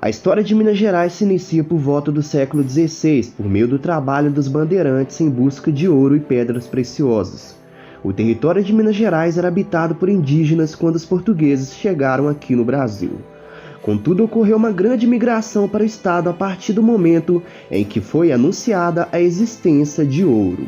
A história de Minas Gerais se inicia por volta do século XVI, por meio do trabalho dos bandeirantes em busca de ouro e pedras preciosas. O território de Minas Gerais era habitado por indígenas quando os portugueses chegaram aqui no Brasil. Contudo, ocorreu uma grande migração para o estado a partir do momento em que foi anunciada a existência de ouro.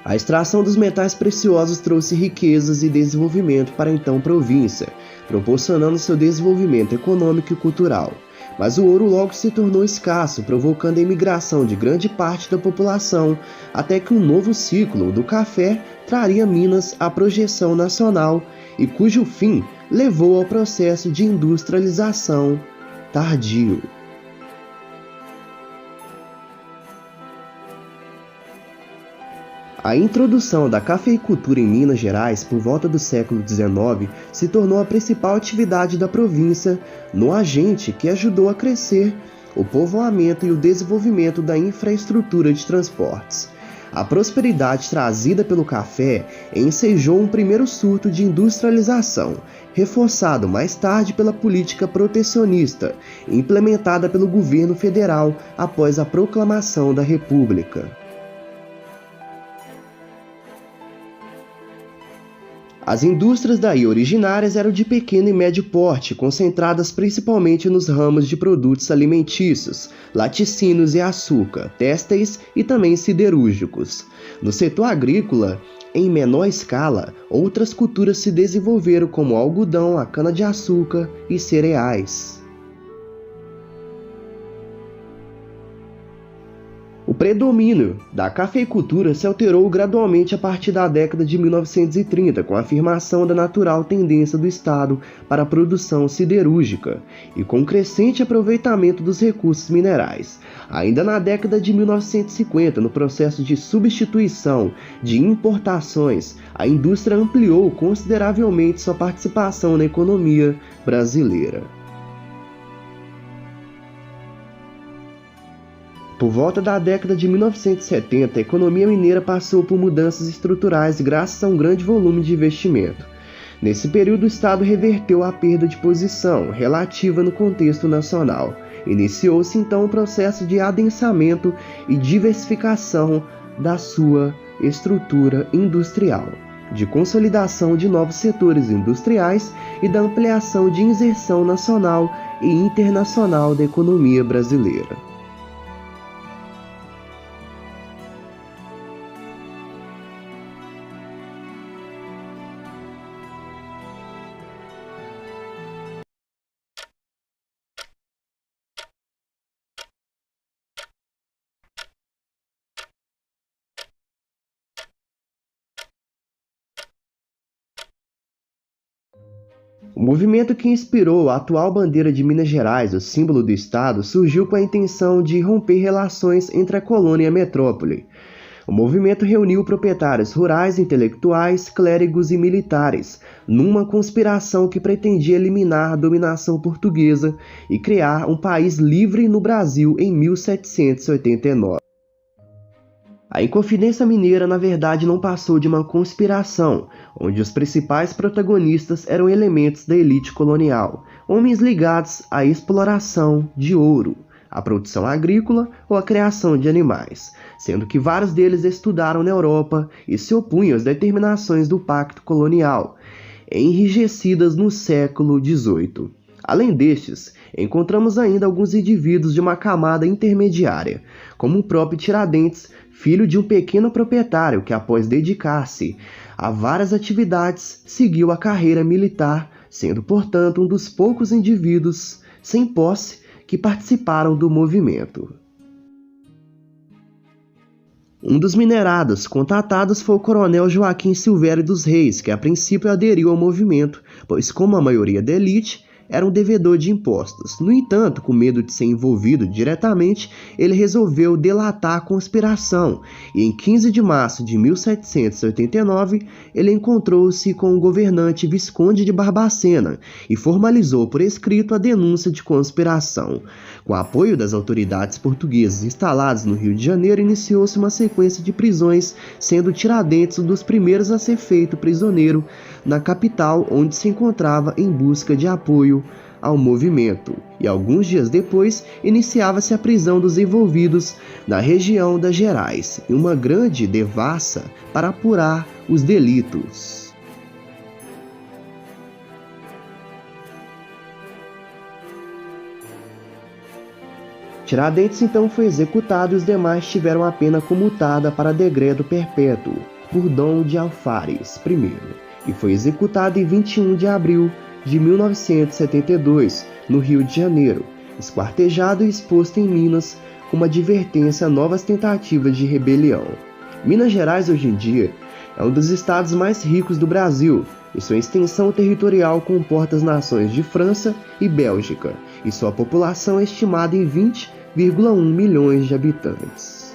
A extração dos metais preciosos trouxe riquezas e desenvolvimento para a então província, proporcionando seu desenvolvimento econômico e cultural. Mas o ouro logo se tornou escasso, provocando a imigração de grande parte da população, até que um novo ciclo do café traria Minas à projeção nacional e cujo fim levou ao processo de industrialização tardio. A introdução da cafeicultura em Minas Gerais por volta do século XIX se tornou a principal atividade da província, no agente que ajudou a crescer o povoamento e o desenvolvimento da infraestrutura de transportes. A prosperidade trazida pelo café ensejou um primeiro surto de industrialização, reforçado mais tarde pela política protecionista implementada pelo governo federal após a proclamação da República. As indústrias daí originárias eram de pequeno e médio porte, concentradas principalmente nos ramos de produtos alimentícios, laticínios e açúcar, têxteis e também siderúrgicos. No setor agrícola, em menor escala, outras culturas se desenvolveram como o algodão, a cana-de-açúcar e cereais. O predomínio da cafeicultura se alterou gradualmente a partir da década de 1930, com a afirmação da natural tendência do Estado para a produção siderúrgica e com o crescente aproveitamento dos recursos minerais. Ainda na década de 1950, no processo de substituição de importações, a indústria ampliou consideravelmente sua participação na economia brasileira. Por volta da década de 1970, a economia mineira passou por mudanças estruturais graças a um grande volume de investimento. Nesse período, o Estado reverteu a perda de posição relativa no contexto nacional. Iniciou-se então o processo de adensamento e diversificação da sua estrutura industrial, de consolidação de novos setores industriais e da ampliação de inserção nacional e internacional da economia brasileira. O movimento que inspirou a atual bandeira de Minas Gerais, o símbolo do estado, surgiu com a intenção de romper relações entre a colônia e a metrópole. O movimento reuniu proprietários rurais, intelectuais, clérigos e militares, numa conspiração que pretendia eliminar a dominação portuguesa e criar um país livre no Brasil em 1789. A Inconfidência Mineira, na verdade, não passou de uma conspiração, onde os principais protagonistas eram elementos da elite colonial, homens ligados à exploração de ouro, à produção agrícola ou à criação de animais, sendo que vários deles estudaram na Europa e se opunham às determinações do Pacto Colonial, enrijecidas no século XVIII. Além destes, encontramos ainda alguns indivíduos de uma camada intermediária, como o próprio Tiradentes, filho de um pequeno proprietário que, após dedicar-se a várias atividades, seguiu a carreira militar, sendo, portanto, um dos poucos indivíduos sem posse que participaram do movimento. Um dos minerados contatados foi o coronel Joaquim Silvério dos Reis, que a princípio aderiu ao movimento, pois, como a maioria da elite, era um devedor de impostos. No entanto, com medo de ser envolvido diretamente, ele resolveu delatar a conspiração e em 15 de março de 1789 ele encontrou-se com o governante Visconde de Barbacena e formalizou por escrito a denúncia de conspiração. Com o apoio das autoridades portuguesas instaladas no Rio de Janeiro, iniciou-se uma sequência de prisões, sendo Tiradentes um dos primeiros a ser feito prisioneiro na capital, onde se encontrava em busca de apoio ao movimento. E alguns dias depois, iniciava-se a prisão dos envolvidos na região das Gerais, em uma grande devassa para apurar os delitos. Tiradentes então foi executado e os demais tiveram a pena comutada para decreto perpétuo por Dom de Alfares I, e foi executado em 21 de abril de 1972, no Rio de Janeiro, esquartejado e exposto em Minas como advertência a novas tentativas de rebelião. Minas Gerais hoje em dia é um dos estados mais ricos do Brasil, e sua extensão territorial comporta as nações de França e Bélgica, e sua população é estimada em 20,1 milhões de habitantes.